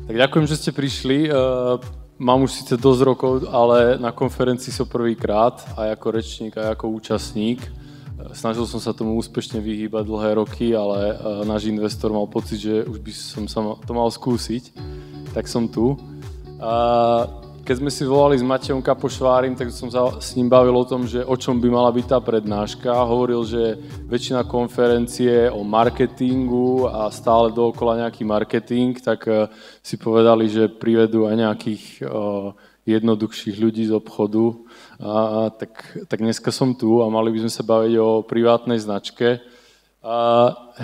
Tak ďakujem, že ste prišli. Mám už síce dosť rokov, ale na konferencii som prvýkrát, aj ako rečník, aj ako účastník. Snažil som sa tomu úspešne vyhýbať dlhé roky, ale náš investor mal pocit, že už by som sa to mal skúsiť, tak som tu. Keď sme si volali s Matejom Kapošvárim, tak som sa s ním bavil o tom, že o čom by mala byť tá prednáška. Hovoril, že väčšina konferencie je o marketingu a stále dookola nejaký marketing, tak si povedali, že privedú aj nejakých jednoduchších ľudí z obchodu. Tak dneska som tu a mali by sme sa baviť o privátnej značke.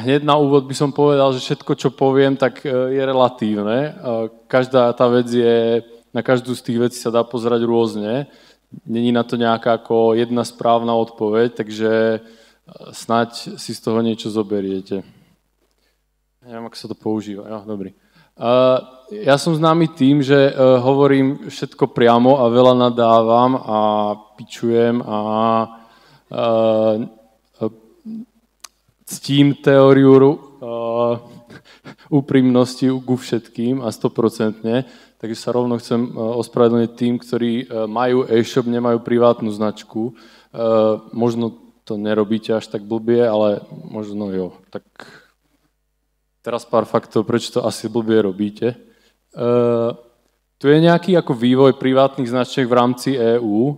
Hneď na úvod by som povedal, že všetko, čo poviem, tak je relatívne. Každá tá vec je... Na každú z tých vecí sa dá pozerať rôzne. Není na to nejaká ako jedna správna odpoveď, takže snáď si z toho niečo zoberiete. Neviem, ako sa to používa. Jo, dobrý. Ja som známy tým, že hovorím všetko priamo a veľa nadávam a pičujem a ctím teóriu úprimnosti ku všetkým a 100%. Takže sa rovno chcem ospravedlniť tým, ktorí majú e-shop, nemajú privátnu značku. Možno to nerobíte až tak blbie, ale možno jo. Tak teraz pár faktov, prečo to asi blbie robíte. Tu je nejaký ako vývoj privátnych značiek v rámci EÚ.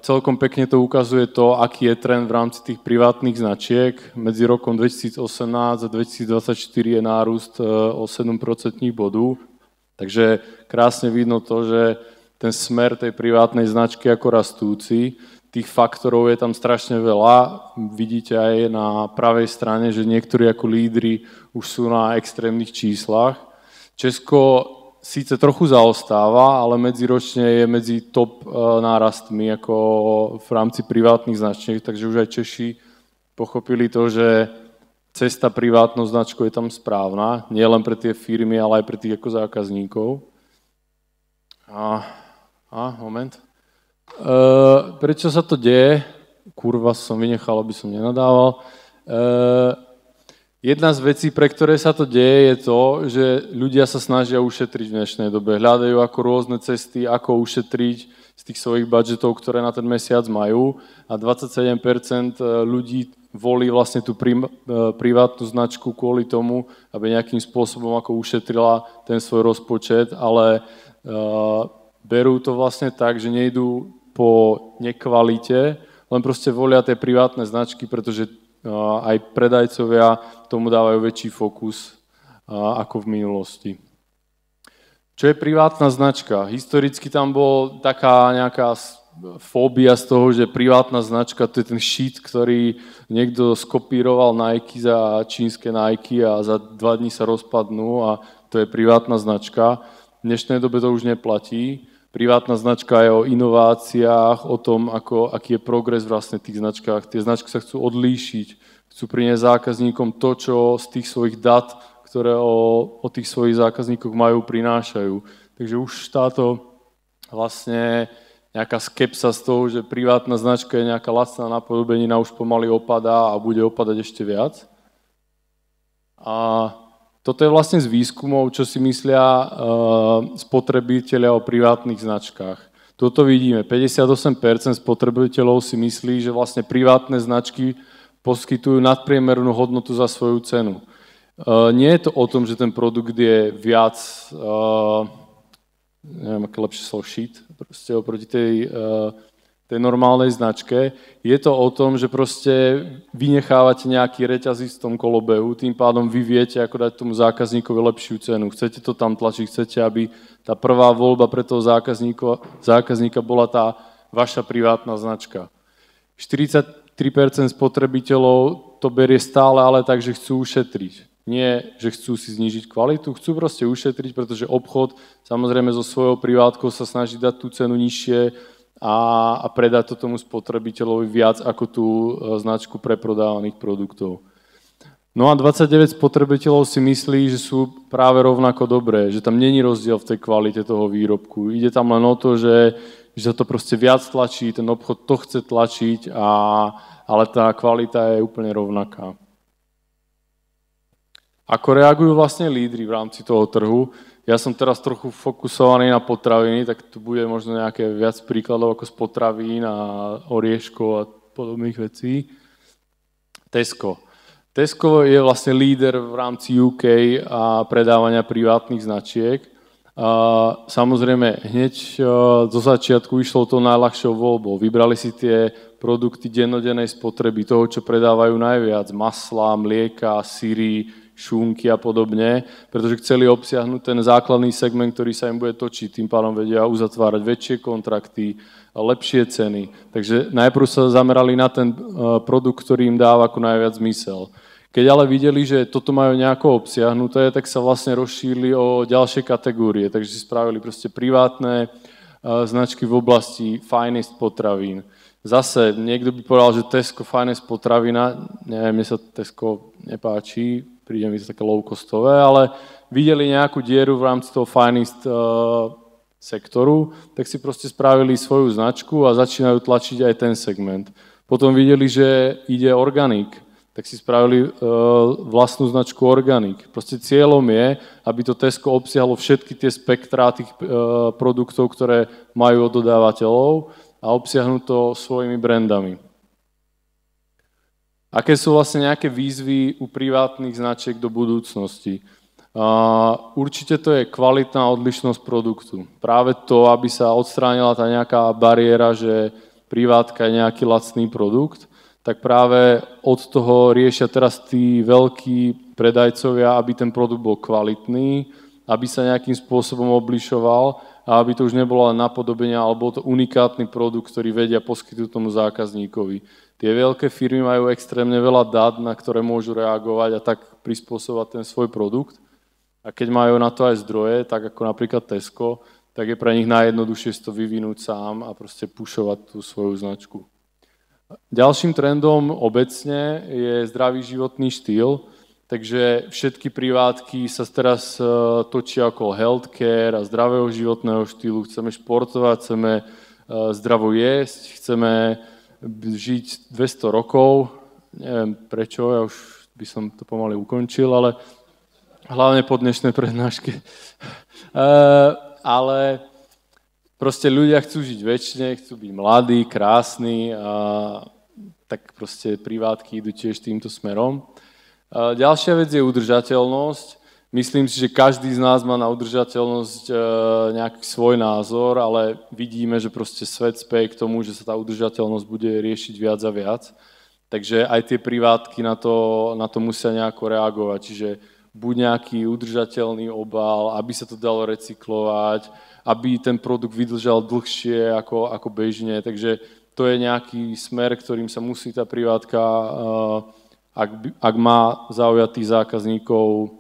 Celkom pekne to ukazuje to, aký je trend v rámci tých privátnych značiek. Medzi rokom 2018 a 2024 je nárůst o 7% bodů. Takže krásne vidno to, že ten smer tej privátnej značky ako rastúci, tých faktorov je tam strašne veľa. Vidíte aj na pravej strane, že niektorí ako lídri už sú na extrémnych číslach. Česko síce trochu zaostáva, ale medziročne je medzi top nárastmi ako v rámci privátnych značiek, takže už aj Češi pochopili to, že cesta privátnou značkou je tam správna, nie len pre tie firmy, ale aj pre tých ako zákazníkov. Moment. Prečo sa to deje? Kurva, som vynechal, aby som nenadával. Jedna z vecí, pre ktoré sa to deje, je to, že ľudia sa snažia ušetriť v dnešnej dobe. Hľadajú ako rôzne cesty, ako ušetriť z tých svojich budžetov, ktoré na ten mesiac majú. A 27% ľudí volí vlastne tú privátnu značku kvôli tomu, aby nejakým spôsobom ako ušetrila ten svoj rozpočet, ale berú to vlastne tak, že nejdú po nekvalite, len proste volia tie privátne značky, pretože aj predajcovia tomu dávajú väčší fokus ako v minulosti. Čo je privátna značka? Historicky tam bol taká nejaká fóbia z toho, že privátna značka to je ten shit, ktorý niekto skopíroval Nike za čínske Nike a za 2 dní sa rozpadnú a to je privátna značka. V dnešnej dobe to už neplatí. Privátna značka je o inováciách, o tom, aký je progres vlastne v tých značkách. Tie značky sa chcú odlíšiť, chcú priniesť zákazníkom to, čo z tých svojich dát, ktoré o tých svojich zákazníkoch majú, prinášajú. Takže už táto vlastne nejaká skepsa z toho, že privátna značka je nejaká lacná napodobenina, už pomaly opadá a bude opadať ešte viac. A toto je vlastne z výskumov, čo si myslia spotrebitelia o privátnych značkách. Toto vidíme, 58% spotrebiteľov si myslí, že vlastne privátne značky poskytujú nadpriemernú hodnotu za svoju cenu. Nie je to o tom, že ten produkt je viac... neviem, aké lepšie slovo shit, proste oproti tej normálnej značke. Je to o tom, že proste vynechávate nejaký reťazík v tom kolobehu, tým pádom vy viete, ako dať tomu zákazníkovi lepšiu cenu. Chcete to tam tlačiť, chcete, aby tá prvá voľba pre toho zákazníka bola tá vaša privátna značka. 43% spotrebiteľov to berie stále, ale tak, že chcú ušetriť. Nie, že chcú si znížiť kvalitu, chcú proste ušetriť, pretože obchod samozrejme so svojou privátkou sa snaží dať tú cenu nižšie a predať to tomu spotrebiteľovi viac ako tú značku preprodávaných produktov. No a 29 spotrebiteľov si myslí, že sú práve rovnako dobré, že tam není rozdiel v tej kvalite toho výrobku. Ide tam len o to, že sa to proste viac tlačí, ten obchod to chce tlačiť, ale tá kvalita je úplne rovnaká. Ako reagujú vlastne lídri v rámci toho trhu? Ja som teraz trochu fokusovaný na potraviny, tak tu bude možno nejaké viac príkladov ako z potravín a orieškov a podobných vecí. Tesco. Tesco je vlastne líder v rámci UK a predávania privátnych značiek. Samozrejme, hneď zo začiatku išlo to najľahšou voľbou. Vybrali si tie produkty dennodennej spotreby, toho, čo predávajú najviac, masla, mlieka, syry, šunky a podobne, pretože chceli obsiahnuť ten základný segment, ktorý sa im bude točiť, tým pádom vedia uzatvárať väčšie kontrakty, lepšie ceny. Takže najprv sa zamerali na ten produkt, ktorý im dáva ako najviac zmysel. Keď ale videli, že toto majú nejako obsiahnuté, tak sa vlastne rozšírili o ďalšie kategórie, takže si spravili proste privátne značky v oblasti finest potravín. Zase niekto by povedal, že Tesco finest potravina, neviem, mne sa Tesco nepáči, príde mi to také low-costové, ale videli nejakú dieru v rámci toho finest sektoru, tak si proste spravili svoju značku a začínajú tlačiť aj ten segment. Potom videli, že ide organic, tak si spravili vlastnú značku organic. Proste cieľom je, aby to Tesco obsiahlo všetky tie spektrá tých produktov, ktoré majú od dodávateľov a obsiahnu to svojimi brandami. Aké sú vlastne nejaké výzvy u privátnych značiek do budúcnosti? Určite to je kvalitná odlišnosť produktu. Práve to, aby sa odstránila tá nejaká bariéra, že privátka je nejaký lacný produkt, tak práve od toho riešia teraz tí veľkí predajcovia, aby ten produkt bol kvalitný, aby sa nejakým spôsobom oblišoval a aby to už nebolo len napodobenie, ale bol to unikátny produkt, ktorý vedia poskytnúť tomu zákazníkovi. Tie veľké firmy majú extrémne veľa dát, na ktoré môžu reagovať a tak prispôsobovať ten svoj produkt. A keď majú na to aj zdroje, tak ako napríklad Tesco, tak je pre nich najjednoduchšie si to vyvinúť sám a proste pušovať tú svoju značku. Ďalším trendom obecne je zdravý životný štýl, takže všetky privátky sa teraz točia okolo healthcare a zdravého životného štýlu. Chceme športovať, chceme zdravo jesť, chceme žiť 200 rokov, neviem prečo, ja už by som to pomaly ukončil, ale hlavne po dnešnej prednáške. Ale proste ľudia chcú žiť večne, chcú byť mladí, krásni a tak proste privátky idú tiež týmto smerom. Ďalšia vec je udržateľnosť. Myslím si, že každý z nás má na udržateľnosť nejaký svoj názor, ale vidíme, že proste svet speje k tomu, že sa tá udržateľnosť bude riešiť viac a viac. Takže aj tie privátky na to musia nejako reagovať. Čiže buď nejaký udržateľný obal, aby sa to dalo recyklovať, aby ten produkt vydržal dlhšie ako bežne. Takže to je nejaký smer, ktorým sa musí tá privátka, ak má zaujať tých zákazníkov,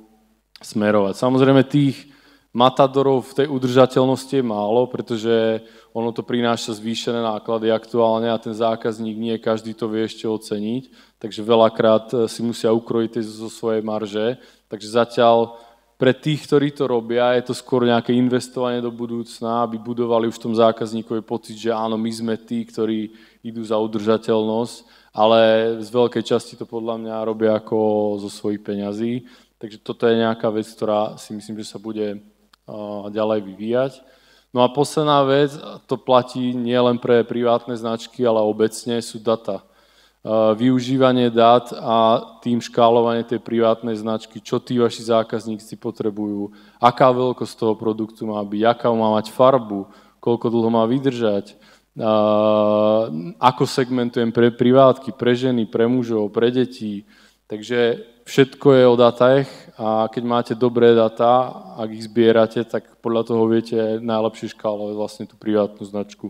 smerovať. Samozrejme tých matadorov v tej udržateľnosti je málo, pretože ono to prináša zvýšené náklady aktuálne a ten zákazník nie každý to vie ešte oceniť, takže veľakrát si musia ukrojiť zo svojej marže. Takže zatiaľ pre tých, ktorí to robia, je to skôr nejaké investovanie do budúcna, aby budovali už v tom zákazníkovi pocit, že áno, my sme tí, ktorí idú za udržateľnosť, ale z veľkej časti to podľa mňa robia ako zo svojich peňazí. Takže toto je nejaká vec, ktorá si myslím, že sa bude ďalej vyvíjať. No a posledná vec, to platí nielen pre privátne značky, ale obecne sú data. Využívanie dát a tým škálovanie tej privátnej značky, čo tí vaši zákazníci potrebujú, aká veľkosť toho produktu má byť, aká má mať farbu, koľko dlho má vydržať, ako segmentujem pre privátky, pre ženy, pre mužov, pre detí. Takže všetko je o datách a keď máte dobré data, ak ich zbierate, tak podľa toho viete najlepšie škálovať vlastne tú privátnu značku.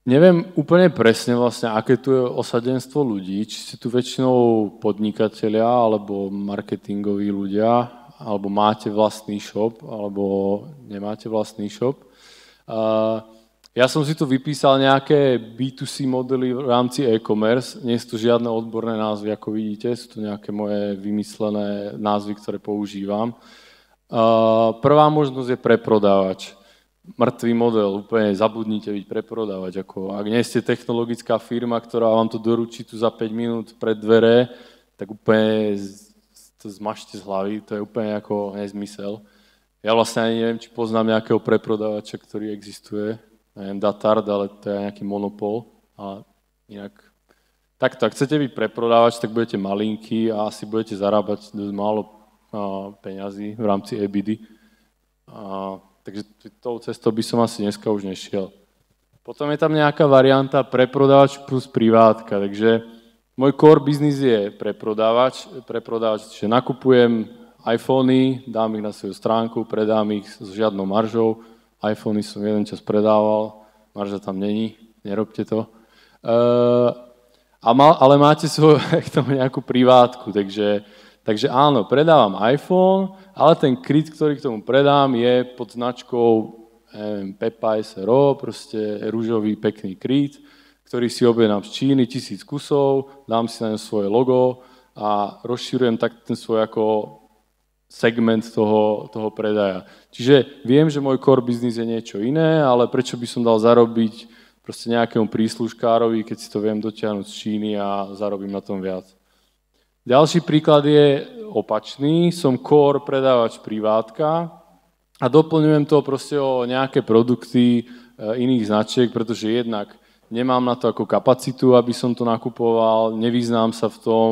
Neviem úplne presne vlastne, aké tu je osadenstvo ľudí, či sú tu väčšinou podnikatelia alebo marketingoví ľudia, alebo máte vlastný shop, alebo nemáte vlastný shop. Ja som si tu vypísal nejaké B2C modely v rámci e-commerce, nie sú to žiadne odborné názvy, ako vidíte, sú to nejaké moje vymyslené názvy, ktoré používam. Prvá možnosť je preprodávač. Mŕtvý model, úplne zabudnite byť preprodávač. Ak nie ste technologická firma, ktorá vám to doručí tu za 5 minút pred dvere, tak úplne to zmažte z hlavy, to je úplne ako nezmysel. Ja vlastne ani neviem, či poznám nejakého preprodávača, ktorý existuje, neviem, Datard, ale to je nejaký monopol. A inak takto, ak chcete byť preprodávač, tak budete malinký a asi budete zarábať dosť málo peňazí v rámci EBITDA. Takže tou cestou by som asi dneska už nešiel. Potom je tam nejaká varianta preprodávač plus privátka, takže môj core business je preprodávač, čiže nakupujem iPhony, dám ich na svoju stránku, predám ich s žiadnou maržou. iPhony som jeden čas predával, marža tam není, nerobte to. Ale máte svoju k tomu nejakú privátku, takže áno, predávam iPhone, ale ten kryt, ktorý k tomu predám, je pod značkou Pepa SRO, proste rúžový pekný kryt, ktorý si objednám z Číny, 1000 kusov, dám si na ňom svoje logo a rozširujem tak ten svoj ako segment toho predaja. Čiže viem, že môj core business je niečo iné, ale prečo by som dal zarobiť proste nejakému prísluškárovi, keď si to viem dotiahnuť z Číny a zarobím na tom viac. Ďalší príklad je opačný. Som core predávač privátka a doplňujem to proste o nejaké produkty iných značiek, pretože jednak nemám na to ako kapacitu, aby som to nakupoval, nevyznám sa v tom,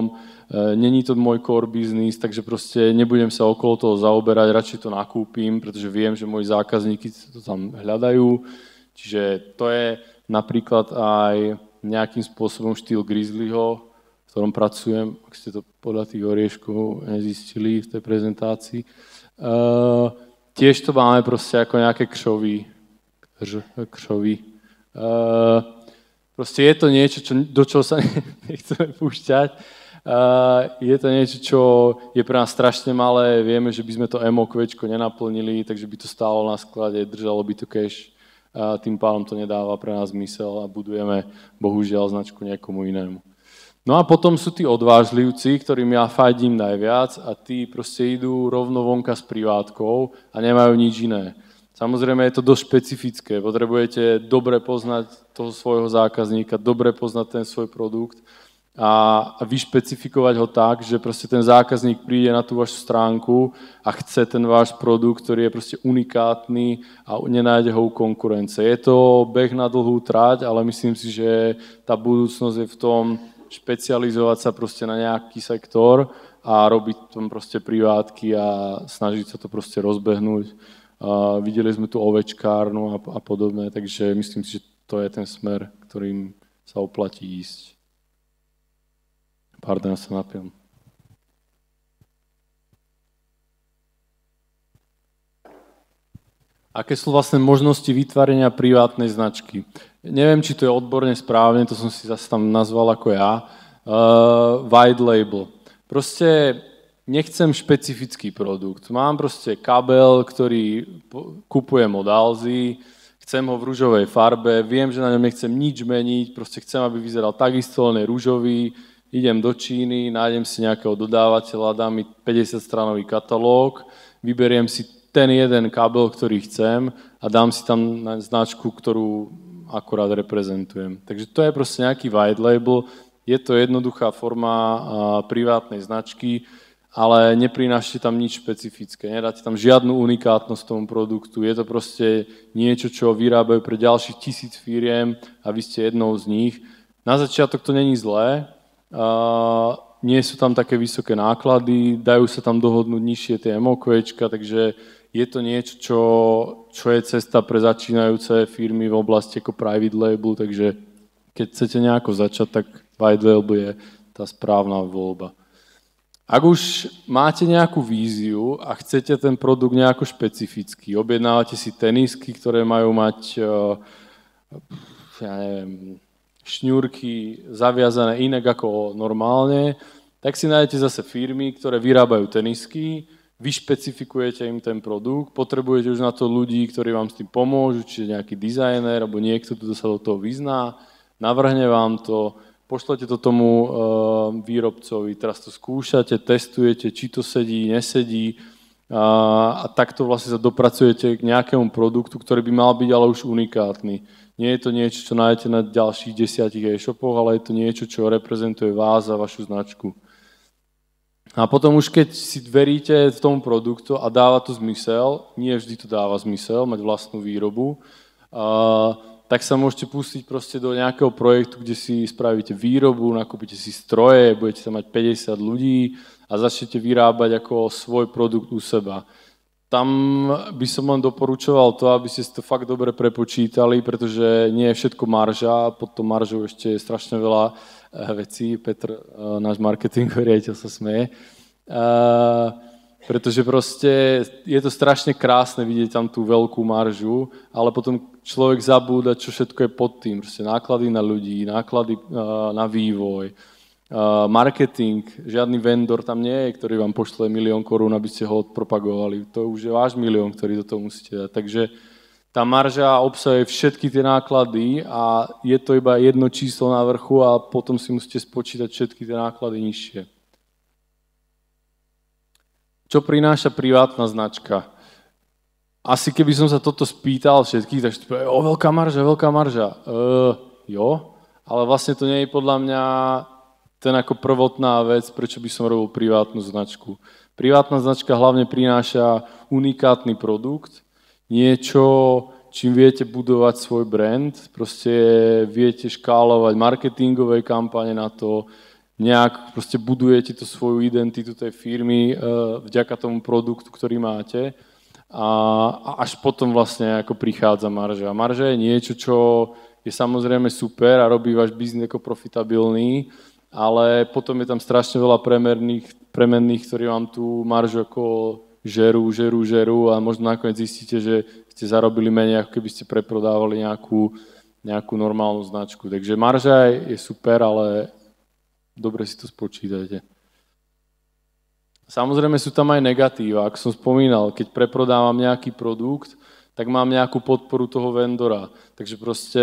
není to môj core business, takže proste nebudem sa okolo toho zaoberať, radšej to nakúpim, pretože viem, že moji zákazníci to tam hľadajú. Čiže to je napríklad aj nejakým spôsobom štýl Grizzlyho, v ktorom pracujem, ak ste to podľa tých orieškov nezistili v tej prezentácii. Tiež to máme proste ako nejaké kšovy. Proste je to niečo, do čoho sa nechceme púšťať. Je to niečo, čo je pre nás strašne malé. Vieme, že by sme to MOQčko nenaplnili, takže by to stálo na sklade, držalo by to cash. Tým pádom to nedáva pre nás zmysel a budujeme bohužiaľ značku niekomu inému. No a potom sú tí odvážlivci, ktorým ja fandím najviac a tí proste idú rovno vonka s privátkou a nemajú nič iné. Samozrejme je to dosť špecifické, potrebujete dobre poznať toho svojho zákazníka, dobre poznať ten svoj produkt a vyšpecifikovať ho tak, že proste ten zákazník príde na tú vašu stránku a chce ten váš produkt, ktorý je proste unikátny a nenájde ho u konkurence. Je to beh na dlhú trať, ale myslím si, že tá budúcnosť je v tom špecializovať sa proste na nejaký sektor a robiť tam proste privátky a snažiť sa to proste rozbehnúť. Videli sme tu ovečkárnu a podobné, takže myslím si, že to je ten smer, ktorým sa oplatí ísť. Pardon, ja sa napiem. Aké sú vlastne možnosti vytvárenia privátnej značky? Neviem, či to je odborne správne, to som si zase tam nazval ako ja. White label. Proste nechcem špecifický produkt. Mám proste kabel, ktorý kupujem od Alzy, chcem ho v ružovej farbe, viem, že na ňom nechcem nič meniť, proste chcem, aby vyzeral takisto, len je ružový, idem do Číny, nájdem si nejakého dodávateľa, dám mi 50-stranový katalóg, vyberiem si ten jeden kabel, ktorý chcem a dám si tam značku, ktorú akurát reprezentujem. Takže to je proste nejaký white label, je to jednoduchá forma privátnej značky, ale neprinášte tam nič špecifické, nedáte tam žiadnu unikátnosť tomu produktu, je to proste niečo, čo vyrábajú pre ďalších 1000 firiem a vy ste jednou z nich. Na začiatok to není zlé, nie sú tam také vysoké náklady, dajú sa tam dohodnúť nižšie tie MOQčka, takže je to niečo, čo je cesta pre začínajúce firmy v oblasti ako private label, takže keď chcete nejako začať, tak white label je tá správna voľba. Ak už máte nejakú víziu a chcete ten produkt nejako špecifický, objednávate si tenisky, ktoré majú mať, ja neviem, šňúrky zaviazané inak ako normálne, tak si nájdete zase firmy, ktoré vyrábajú tenisky, vyšpecifikujete im ten produkt, potrebujete už na to ľudí, ktorí vám s tým pomôžu, čiže nejaký dizajner alebo niekto, kto sa do toho vyzná, navrhne vám to, pošlete to tomu výrobcovi, teraz to skúšate, testujete, či to sedí, nesedí a takto vlastne sa dopracujete k nejakému produktu, ktorý by mal byť ale už unikátny. Nie je to niečo, čo nájdete na ďalších 10 e-shopoch, ale je to niečo, čo reprezentuje vás a vašu značku. A potom už keď si veríte v tomu produktu a dáva to zmysel, nie vždy to dáva zmysel mať vlastnú výrobu, tak sa môžete pustiť proste do nejakého projektu, kde si spravíte výrobu, nakúpite si stroje, budete tam mať 50 ľudí a začnete vyrábať ako svoj produkt u seba. Tam by som len doporučoval to, aby ste si to fakt dobre prepočítali, pretože nie je všetko marža, pod tou maržou ešte je strašne veľa vecí. Petr, náš marketingový riaditeľ, sa smeje. Pretože proste je to strašne krásne vidieť tam tú veľkú maržu, ale potom človek zabúda, čo všetko je pod tým. Proste náklady na ľudí, náklady na vývoj, marketing, žiadny vendor tam nie je, ktorý vám pošle 1 000 000 korún, aby ste ho odpropagovali. To už je váš 1 000 000, ktorý do toho musíte dať. Takže tá marža obsahuje všetky tie náklady a je to iba jedno číslo na vrchu a potom si musíte spočítať všetky tie náklady nižšie. Čo prináša privátna značka? Asi keby som sa toto spýtal všetkých, tak veľká marža. Jo, ale vlastne to nie je podľa mňa ten ako prvotná vec, prečo by som robil privátnu značku. Privátna značka hlavne prináša unikátny produkt, niečo, čím viete budovať svoj brand, proste viete škálovať marketingové kampane na to, nejak proste budujete tú svoju identitu tej firmy vďaka tomu produktu, ktorý máte a až potom vlastne ako prichádza marža. Marža je niečo, čo je samozrejme super a robí váš biznis ako profitabilný, ale potom je tam strašne veľa premenných, ktorí vám tú maržu ako žerú a možno nakoniec zistíte, že ste zarobili menej, ako keby ste preprodávali nejakú normálnu značku. Takže marža je super, ale dobre si to spočítajte. Samozrejme sú tam aj negatíva. Ako som spomínal, keď preprodávam nejaký produkt, tak mám nejakú podporu toho vendora. Takže proste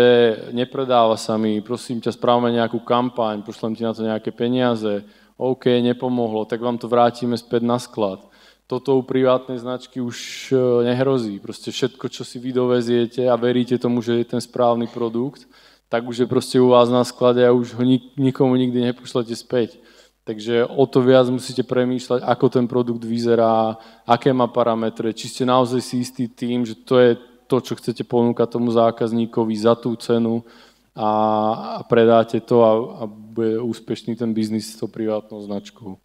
nepredáva sa mi, prosím ťa, správame nejakú kampaň, pošlem ti na to nejaké peniaze, OK, nepomohlo, tak vám to vrátime späť na sklad. Toto u privátnej značky už nehrozí. Proste všetko, čo si vy doveziete a veríte tomu, že je ten správny produkt, tak už je proste u vás na sklade a už ho nikomu nikdy nepošlete späť. Takže o to viac musíte premýšľať, ako ten produkt vyzerá, aké má parametre, či ste naozaj si istý tým, že to je to, čo chcete ponúkať tomu zákazníkovi za tú cenu a predáte to a bude úspešný ten biznis s tou privátnou značkou.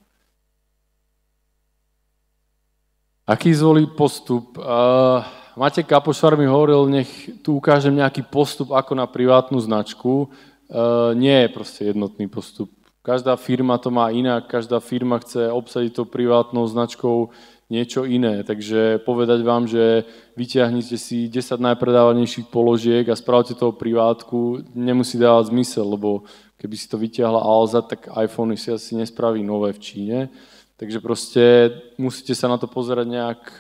Aký zvolí postup? Matek Kapošvar mi hovoril, nech tu ukážem nejaký postup ako na privátnu značku. Nie je proste jednotný postup. Každá firma to má inak, každá firma chce obsadiť tou privátnou značkou niečo iné. Takže povedať vám, že vyťahnite si 10 najpredávanejších položiek a spravte toho privátku, nemusí dávať zmysel, lebo keby si to vyťahla Alza, tak iPhone si asi nespraví nové v Číne. Takže proste musíte sa na to pozerať nejak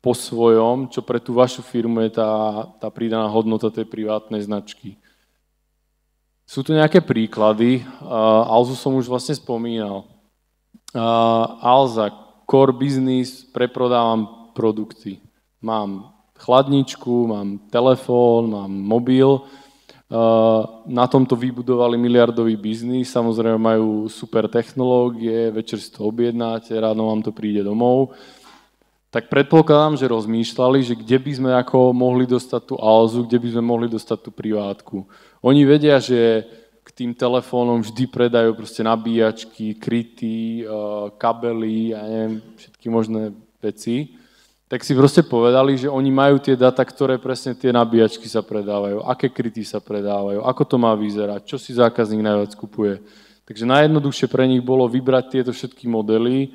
po svojom, čo pre tú vašu firmu je tá pridaná hodnota tej privátnej značky. Sú tu nejaké príklady, Alzu som už vlastne spomínal. Alza, core business, preprodávam produkty. Mám chladničku, mám telefón, mám mobil. Na tomto vybudovali miliardový biznis, samozrejme majú super technológie, večer si to objednáte, ráno vám to príde domov. Tak predpokladám, že rozmýšľali, že kde by sme ako mohli dostať tú Alzu, kde by sme mohli dostať tú privátku. Oni vedia, že k tým telefónom vždy predajú proste nabíjačky, kryty, kabely a neviem, všetky možné veci. Tak si proste povedali, že oni majú tie data, ktoré presne tie nabíjačky sa predávajú, aké kryty sa predávajú, ako to má vyzerať, čo si zákazník najviac kupuje. Takže najjednoduchšie pre nich bolo vybrať tieto všetky modely,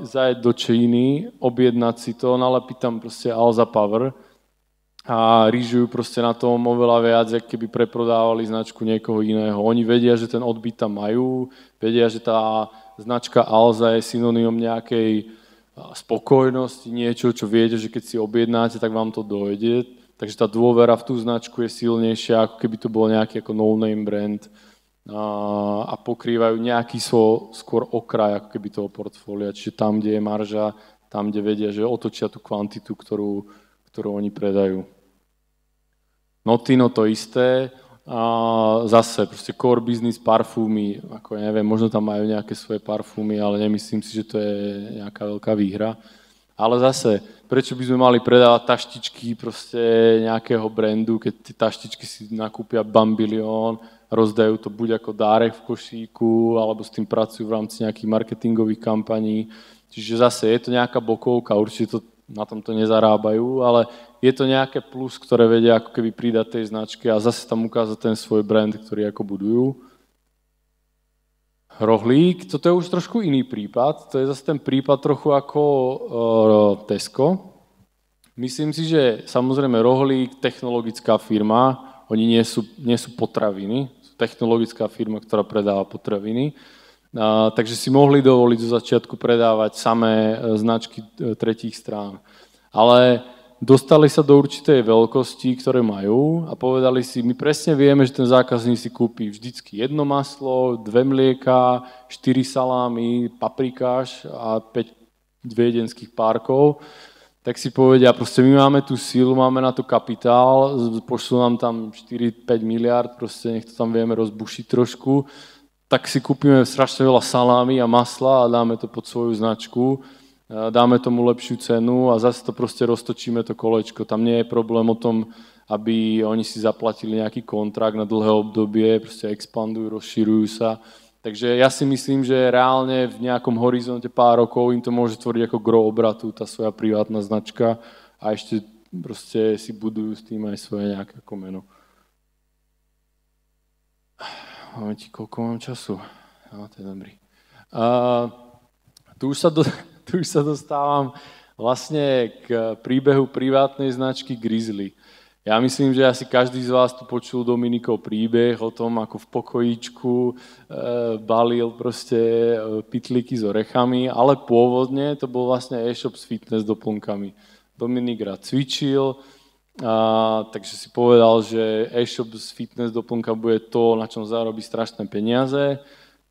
zajeť do Číny, objednať si to, nalepiť tam proste Alza Power a rýžujú proste na tom oveľa viac, jak keby preprodávali značku niekoho iného. Oni vedia, že ten odbyt tam majú, vedia, že tá značka Alza je synonymom nejakej spokojnosti, niečo, čo viete, že keď si objednáte, tak vám to dojde. Takže tá dôvera v tú značku je silnejšia, ako keby to bol nejaký ako no-name brand a pokrývajú nejaký skôr okraj ako keby toho portfólia. Čiže tam, kde je marža, tam, kde vedia, že otočia tú kvantitu, ktorú oni predajú. Notino to isté. A zase proste core business parfúmy, ako neviem, možno tam majú nejaké svoje parfúmy, ale nemyslím si, že to je nejaká veľká výhra. Ale zase, prečo by sme mali predávať taštičky proste nejakého brandu, keď tie taštičky si nakúpia bambilión, rozdajú to buď ako dárek v košíku, alebo s tým pracujú v rámci nejakých marketingových kampaní. Čiže zase je to nejaká bokovka, určite to, na tomto nezarábajú, ale je to nejaké plus, ktoré vedia ako keby pridať tej značke a zase tam ukázať ten svoj brand, ktorý ako budujú. Rohlík, toto je už trošku iný prípad, to je zase ten prípad trochu ako Tesco. Myslím si, že samozrejme Rohlík, technologická firma, oni nie sú potraviny, sú technologická firma, ktorá predáva potraviny, takže si mohli dovoliť zo začiatku predávať samé značky tretích strán. Ale dostali sa do určitej veľkosti, ktoré majú a povedali si, my presne vieme, že ten zákazník si kúpi vždycky jedno maslo, 2 mlieka, 4 salámy, paprikáš a 5 viedenských párkov, tak si povedia, proste my máme tú silu, máme na to kapitál, pošlú nám tam 4-5 miliard, proste nech to tam vieme rozbušiť trošku, tak si kúpime strašne veľa salámy a masla a dáme to pod svoju značku, dáme tomu lepšiu cenu a zase to proste roztočíme to kolečko. Tam nie je problém o tom, aby oni si zaplatili nejaký kontrakt na dlhé obdobie, proste expandujú, rozširujú sa. Takže ja si myslím, že reálne v nejakom horizonte pár rokov im to môže tvoriť ako gro obratu, tá svoja privátna značka a ešte proste si budujú s tým aj svoje nejaké meno. Koľko mám času? No, to je dobrý. Tu už sa dostávam vlastne k príbehu privátnej značky Grizzly. Ja myslím, že asi každý z vás tu počul Dominikov príbeh o tom, ako v pokojíčku balil proste pytlíky s orechami, ale pôvodne to bol vlastne e-shop s fitness doplnkami. Dominik rád cvičil, takže si povedal, že e-shop s fitness doplnkami bude to, na čom zarobí strašné peniaze.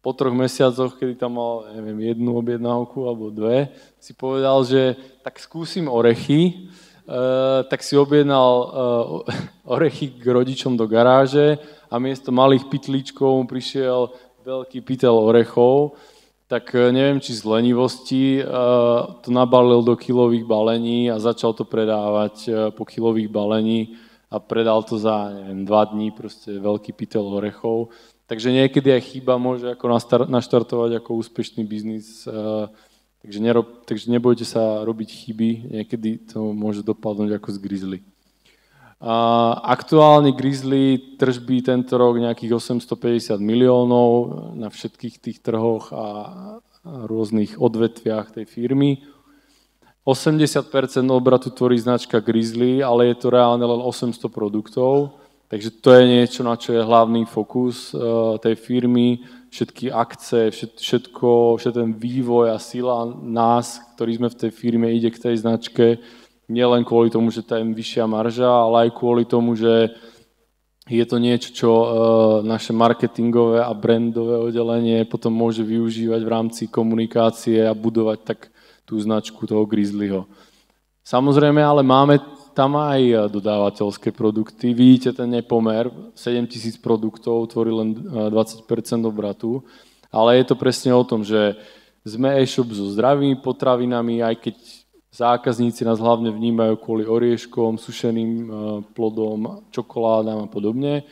Po 3 mesiacoch, kedy tam mal, neviem, 1 objednávku alebo 2, si povedal, že tak skúsim orechy, tak si objednal orechy k rodičom do garáže a miesto malých pytlíčkov mu prišiel veľký pytel orechov, tak neviem, či z lenivosti to nabalil do kilových balení a začal to predávať po kilových balení a predal to za, neviem, 2 dní, proste veľký pytel orechov. Takže niekedy aj chyba môže ako naštartovať ako úspešný biznis, takže nebojte sa robiť chyby, niekedy to môže dopadnúť ako z Grizzly. Aktuálne Grizzly tržby tento rok nejakých 850 miliónov na všetkých tých trhoch a rôznych odvetviach tej firmy. 80% obratu tvorí značka Grizzly, ale je to reálne len 800 produktov. Takže to je niečo, na čo je hlavný fokus tej firmy, všetky akce, všetko ten vývoj a sila nás, ktorí sme v tej firme, ide k tej značke, nielen kvôli tomu, že tá je vyššia marža, ale aj kvôli tomu, že je to niečo, čo naše marketingové a brandové oddelenie potom môže využívať v rámci komunikácie a budovať tak tú značku toho Grizzlyho. Samozrejme, ale máme tam aj dodávateľské produkty. Vidíte ten nepomer, 7000 produktov tvorí len 20% obratu, ale je to presne o tom, že sme e-shop so zdravými potravinami, aj keď zákazníci nás hlavne vnímajú kvôli orieškom, sušeným plodom, čokoládám a podobne,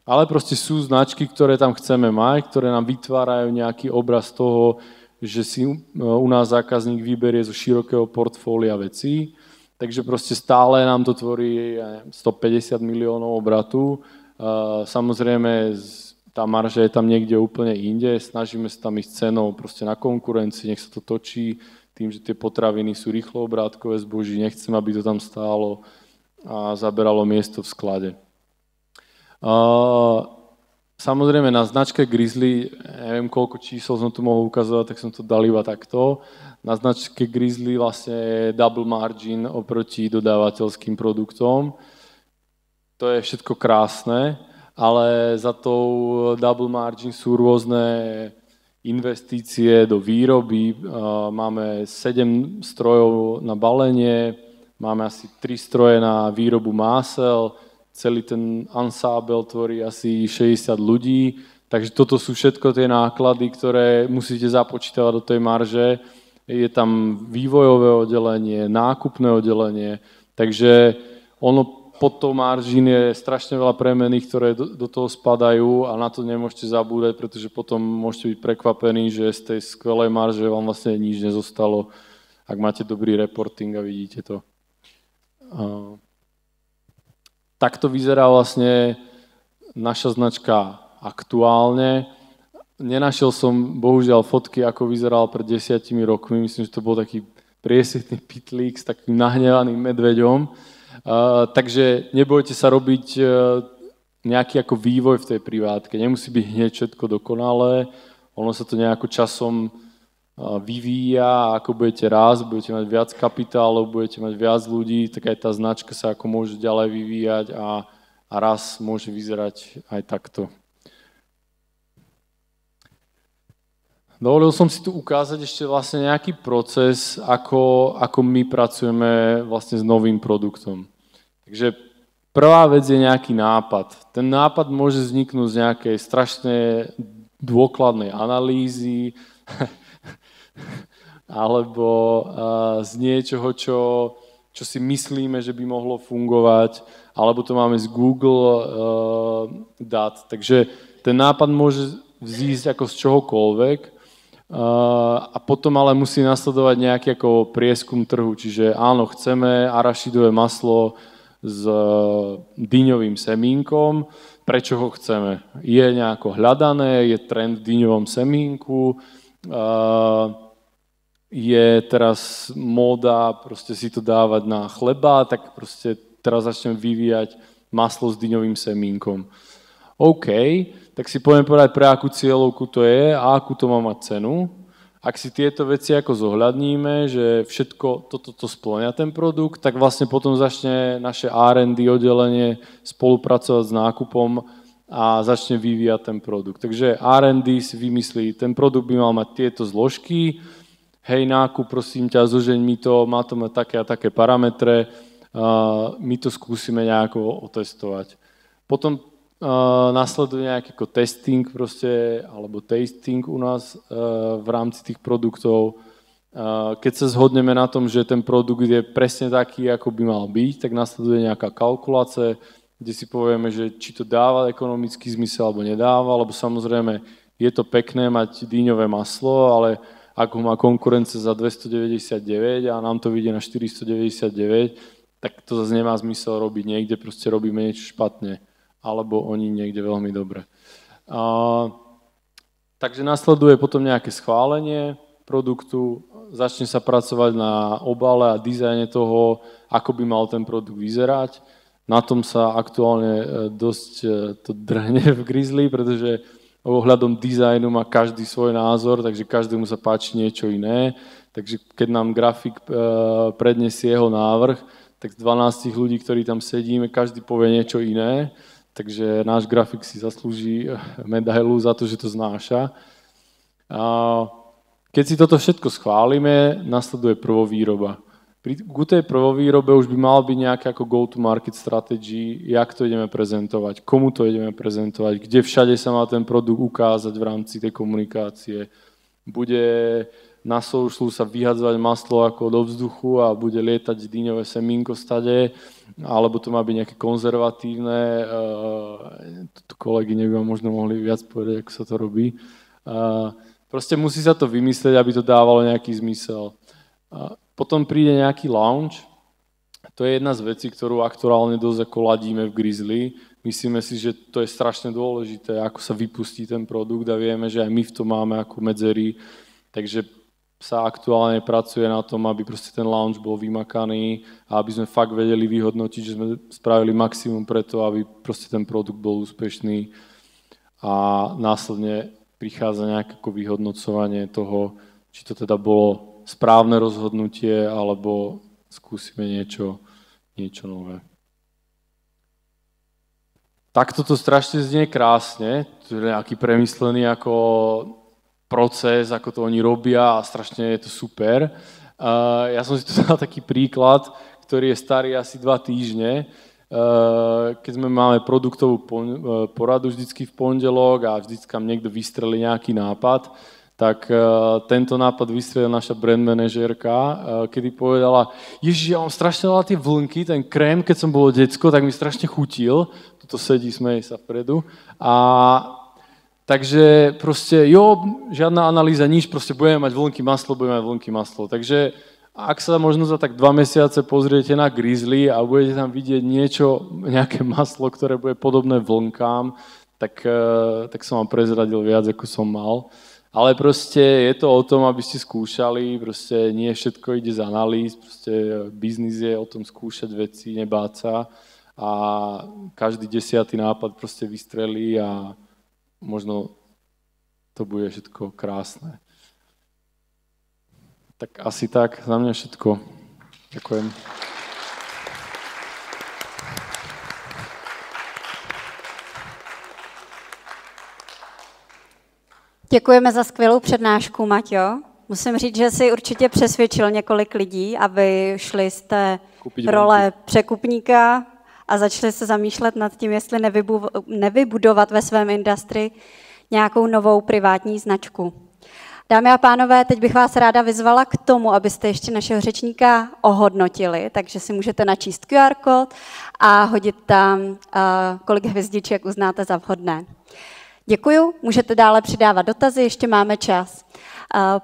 ale proste sú značky, ktoré tam chceme mať, ktoré nám vytvárajú nejaký obraz toho, že si u nás zákazník vyberie zo širokého portfólia vecí. Takže proste stále nám to tvorí 150 miliónov obratu. Samozrejme, tá marža je tam niekde úplne inde. Snažíme sa tam ísť cenou proste na konkurencii, nech sa to točí tým, že tie potraviny sú rýchlo obrátkové zboží. Nechcem, aby to tam stálo a zaberalo miesto v sklade. Samozrejme, na značke Grizzly, neviem, koľko čísel som tu mohol ukazovať, tak som to dal iba takto. Na značke Grizzly vlastne je double margin oproti dodávateľským produktom. To je všetko krásne, ale za tou double margin sú rôzne investície do výroby. Máme 7 strojov na balenie, máme asi 3 stroje na výrobu másel, celý ten ensemble tvorí asi 60 ľudí, takže toto sú všetko tie náklady, ktoré musíte započítavať do tej marže. Je tam vývojové oddelenie, nákupné oddelenie, takže ono pod tou maržín je strašne veľa premených, ktoré do toho spadajú a na to nemôžete zabúdať, pretože potom môžete byť prekvapení, že z tej skvelej marže vám vlastne nič nezostalo, ak máte dobrý reporting a vidíte to. Takto vyzerá vlastne naša značka aktuálne. Nenašiel som bohužiaľ fotky, ako vyzeral pred 10 rokmi. Myslím, že to bol taký priesvitný pitlík s takým nahnevaným medveďom. Takže nebojte sa robiť nejaký ako vývoj v tej privátke. Nemusí byť hneď všetko dokonalé. Ono sa to nejako časom vyvíja a ako budete rásť, budete mať viac kapitálov, budete mať viac ľudí, tak aj tá značka sa ako môže ďalej vyvíjať a raz môže vyzerať aj takto. Dovolil som si tu ukázať ešte vlastne nejaký proces, ako my pracujeme vlastne s novým produktom. Takže prvá vec je nejaký nápad. Ten nápad môže vzniknúť z nejakej strašne dôkladnej analýzy alebo z niečoho, čo si myslíme, že by mohlo fungovať, alebo to máme z Google dát. Takže ten nápad môže vzísť ako z čohokoľvek, a potom ale musí nasledovať nejaký ako prieskum trhu, čiže áno, chceme arašidové maslo s dyňovým semínkom, prečo ho chceme? Je nejako hľadané, je trend v dyňovom semínku, je teraz móda proste si to dávať na chleba, tak proste teraz začnem vyvíjať maslo s dyňovým semínkom. OK, tak si poviem povedať, pre akú cieľovku to je a akú to má mať cenu. Ak si tieto veci ako zohľadníme, že všetko toto spĺňa ten produkt, tak vlastne potom začne naše R&D oddelenie spolupracovať s nákupom a začne vyvíjať ten produkt. Takže R&D si vymyslí, ten produkt by mal mať tieto zložky, hej nákup, prosím ťa, zožeň mi to, má to mať také a také parametre, my to skúsime nejako otestovať. Potom nasleduje nejaký ako testing proste, alebo tasting u nás v rámci tých produktov. Keď sa zhodneme na tom, že ten produkt je presne taký, ako by mal byť, tak nasleduje nejaká kalkulácia, kde si povieme, že či to dáva ekonomický zmysel alebo nedáva, lebo samozrejme je to pekné mať dyňové maslo, ale ak ho má konkurencia za 299 a nám to vyjde na 499, tak to zase nemá zmysel robiť niekde, proste robíme niečo špatne. Alebo oni niekde veľmi dobre. Takže nasleduje potom nejaké schválenie produktu, začne sa pracovať na obale a dizajne toho, ako by mal ten produkt vyzerať. Na tom sa aktuálne dosť to drhne v Grizzly, pretože ohľadom dizajnu má každý svoj názor, takže každému sa páči niečo iné. Takže keď nám grafik predniesie jeho návrh, tak z 12 ľudí, ktorí tam sedíme, každý povie niečo iné. Takže náš grafik si zaslúži medailu za to, že to znáša. Keď si toto všetko schválime, nasleduje prvovýroba. Ku tej prvovýrobe už by mal byť nejaké ako go-to-market strategy, jak to ideme prezentovať, komu to ideme prezentovať, kde všade sa má ten produkt ukázať v rámci tej komunikácie. Bude na socialu sa vyhadzovať maslo ako do vzduchu a bude lietať dyňové semínko stade, alebo to má byť nejaké konzervatívne, kolegyne by vám možno mohli viac povedať, ako sa to robí. Proste musí sa to vymyslieť, aby to dávalo nejaký zmysel. Potom príde nejaký launch, to je jedna z vecí, ktorú aktuálne dosť ako ladíme v Grizzly. Myslíme si, že to je strašne dôležité, ako sa vypustí ten produkt a vieme, že aj my v tom máme ako medzery, takže sa aktuálne pracuje na tom, aby proste ten launch bol vymakaný a aby sme fakt vedeli vyhodnotiť, že sme spravili maximum preto, aby proste ten produkt bol úspešný a následne prichádza nejaké vyhodnocovanie toho, či to teda bolo správne rozhodnutie alebo skúsime niečo nové. Takto to strašne znie krásne, to je nejaký premyslený ako proces, ako to oni robia a strašne je to super. Ja som si tu dal taký príklad, ktorý je starý asi 2 týždne. keď máme produktovú poradu vždycky v pondelok a vždycky tam niekto vystrelí nejaký nápad, tak tento nápad vystrelila naša brand manažérka, kedy povedala, Ježiš, ja mám strašne veľa tie vlnky, ten krém, keď som bolo decko, tak mi strašne chutil. Tuto sedí, smeje sa vpredu. A takže proste, žiadna analýza, nič, proste budeme mať vlnky maslo. Takže ak sa možno za tak 2 mesiace pozriete na Grizzly a budete tam vidieť nejaké maslo, ktoré bude podobné vlnkám, tak som vám prezradil viac, ako som mal. Ale proste je to o tom, aby ste skúšali, proste nie všetko ide z analýz, proste biznis je o tom skúšať veci, nebáť sa a každý 10. nápad proste vystrelí a možno to bude všetko krásne. Tak asi tak, za mňa všetko. Ďakujem. Děkujeme za skvělou přednášku, Maťo. Musím říct, že jsi určitě přesvědčil několik lidí, aby šli z té role překupníka a začali se zamýšlet nad tím, jestli nevybudovat ve svém industrii nějakou novou privátní značku. Dámy a pánové, teď bych vás ráda vyzvala k tomu, abyste ještě našeho řečníka ohodnotili, takže si můžete načíst QR kód a hodit tam, kolik hvězdiček uznáte za vhodné. Děkuju, můžete dále přidávat dotazy, ještě máme čas.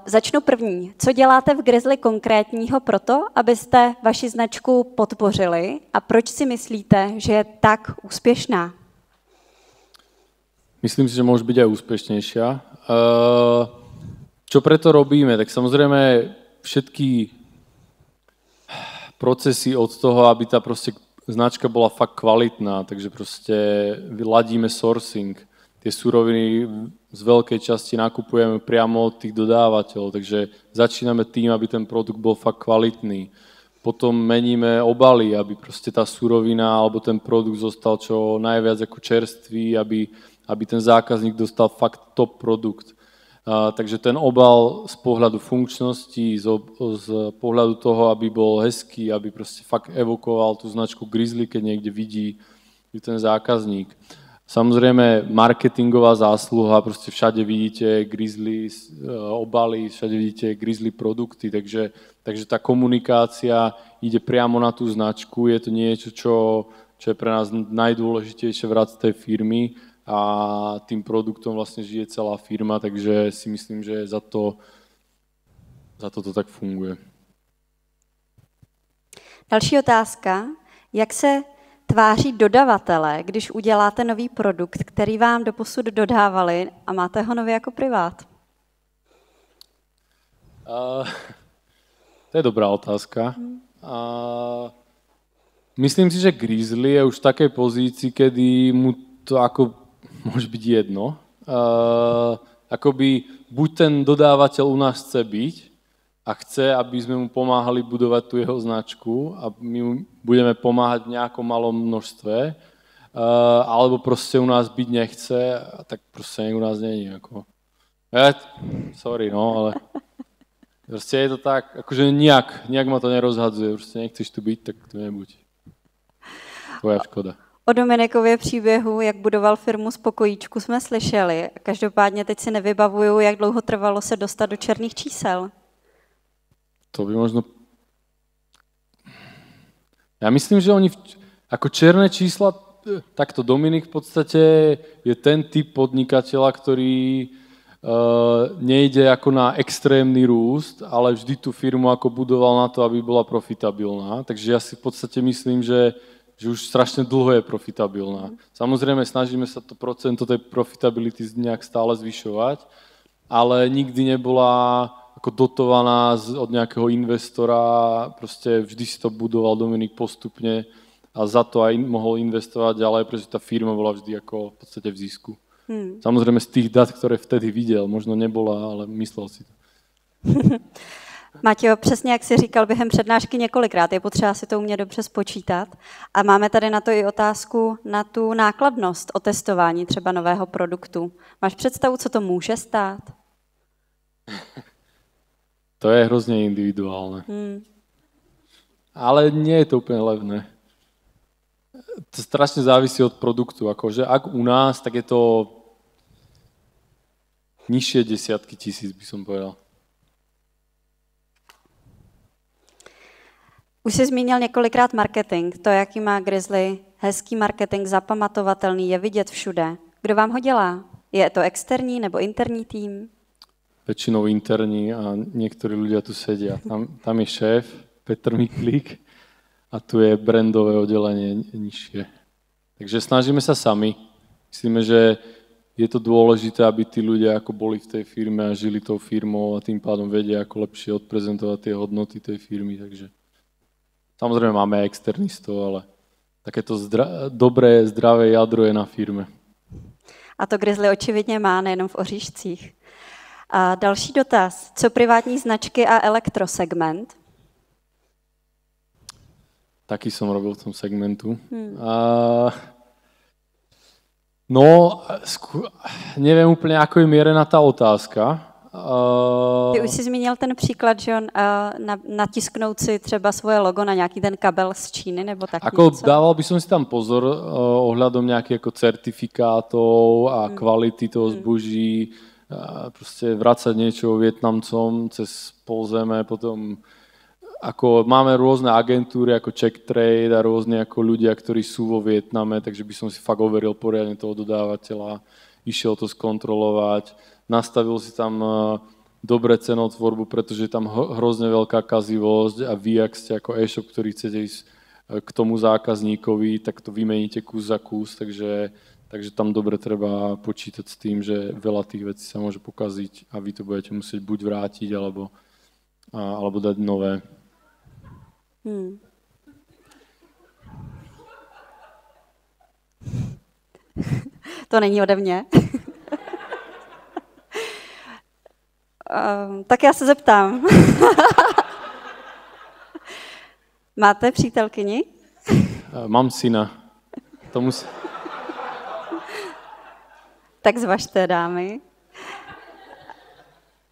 Začnu první. Co děláte v Grizzly konkrétního proto, abyste vaši značku podpořili a proč si myslíte, že je tak úspěšná? Myslím si, že môže byť aj úspešnejšia. Čo preto robíme? Tak samozrejme všetky procesy od toho, aby tá proste značka bola fakt kvalitná, takže proste ladíme sourcing. Tie suroviny z veľkej časti nakupujeme priamo od tých dodávateľov, takže začíname tým, aby ten produkt bol fakt kvalitný. Potom meníme obaly, aby proste tá surovina alebo ten produkt zostal čo najviac ako čerstvý, aby ten zákazník dostal fakt top produkt. Takže ten obal z pohľadu funkčnosti, z pohľadu toho, aby bol hezký, aby proste fakt evokoval tú značku Grizzly, keď niekde vidí ten zákazník. Samozrejme, marketingová zásluha, proste všade vidíte Grizzly obaly, všade vidíte Grizzly produkty, takže tá komunikácia ide priamo na tú značku, je to niečo, čo je pre nás najdôležitejšie v rámci tej firmy a tým produktom vlastne žije celá firma, takže si myslím, že za to tak funguje. Další otázka. Jak se tváří dodavatelé, když uděláte nový produkt, který vám doposud dodávali a máte ho nově jako privát? To je dobrá otázka. Myslím si, že Grizzly je už v takej pozícii, kedy mu to ako môže byť jedno. Akoby buď ten dodávateľ u nás chce byť a chce, aby sme mu pomáhali budovať tú jeho značku a my mu budeme pomáhať v nejakom malom množstve, alebo proste u nás byť nechce, tak proste u nás nie je. Sorry, ale proste je to tak, akože nijak ma to nerozhadzuje, proste nechceš tu byť, tak tu nebuď. Tvoja škoda. O Dominikově příběhu, jak budoval firmu z pokojíčku, jsme slyšeli. Každopádně teď si nevybavuju, jak dlouho trvalo se dostat do černých čísel. To by možno... Ja myslím, že oni ako černé čísla, takto Dominik v podstate je ten typ podnikateľa, ktorý nejde ako na extrémny rúst, ale vždy tú firmu ako budoval na to, aby bola profitabilná. Takže ja si v podstate myslím, že už strašne dlho je profitabilná. Samozrejme, snažíme sa to procento tej profitability nejak stále zvyšovať, ale nikdy nebola ako dotovaná od nejakého investora, proste vždy si to budoval Dominik postupne a za to aj mohol investovať ďalej, pretože tá firma bola vždy ako v podstate v zisku. Samozrejme z tých dat, ktoré vtedy videl, možno nebola, ale myslel si to. Maťo, přesně jak jsi říkal během přednášky několikrát, je potřeba si to umět dobře spočítat. A máme tady na to i otázku na tu nákladnost o testování třeba nového produktu. Máš představu, co to může stát? To je hrozně individuálne. Ale nie je to úplne levné. to strašne závisí od produktu. Akože ak u nás, tak je to nižšie desiatky tisíc, by som povedal. Už jsi zmínil několikrát marketing. To, jaký má Grizzly hezký marketing, zapamatovatelný, je vidět všude. Kdo vám ho dělá? Je to externí nebo interní tým? Väčšinou interní a niektorí ľudia tu sedia. Tam je šéf, Petr Miklík, a tu je brandové oddelenie nižšie. Takže snažíme sa sami. Myslíme, že je to dôležité, aby tí ľudia ako boli v tej firme a žili tou firmou a tým pádom vedia, ako lepšie odprezentovať tie hodnoty tej firmy. Takže samozrejme máme aj externistov, ale takéto dobré, zdravé jadro je na firme. A to Grizzly očividně má, nejenom v Oříšcích. A další dotaz. Co privátní značky a elektrosegment? Taký som robil v tom segmentu. Neviem úplne, ako je mierená tá otázka. Ty už si zmínil ten příklad, že natisknout si třeba svoje logo na nějaký ten kabel z Číny, nebo tak něco? Dával by som si tam pozor ohľadom nejakých ako certifikátov a kvality toho zboží, proste vracať niečo Vietnamcom cez polzeme, potom ako máme rôzne agentúry ako Check Trade a rôzne ako ľudia, ktorí sú vo Vietname, takže by som si fakt overil poriadne toho dodávateľa, išiel to skontrolovať, nastavil si tam dobre cenotvorbu, pretože je tam hrozne veľká kazivosť a vy, ak ste ako e-shop, ktorý chcete ísť k tomu zákazníkovi, tak to vymeníte kus za kus, takže tam dobre treba počítať s tým, že veľa tých vecí sa môže pokaziť a vy to budete musieť buď vrátiť, alebo dať nové. To není ode mě. Tak já se zeptám. Máte přítelkyni? Mám syna. Tak zvažte, dámy.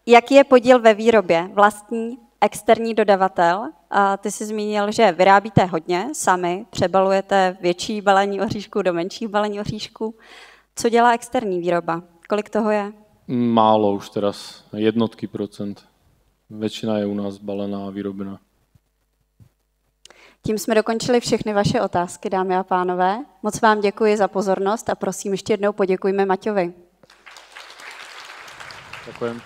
Jaký je podíl ve výrobě? Vlastní, externí dodavatel? A ty jsi zmínil, že vyrábíte hodně sami, přebalujete větší balení oříšku do menších balení oříšku. Co dělá externí výroba? Kolik toho je? Málo už teraz, jednotky procent. Většina je u nás balená a vyrobená. Tím jsme dokončili všechny vaše otázky, dámy a pánové. Moc vám děkuji za pozornost a prosím ještě jednou poděkujme Maťovi. Děkujem.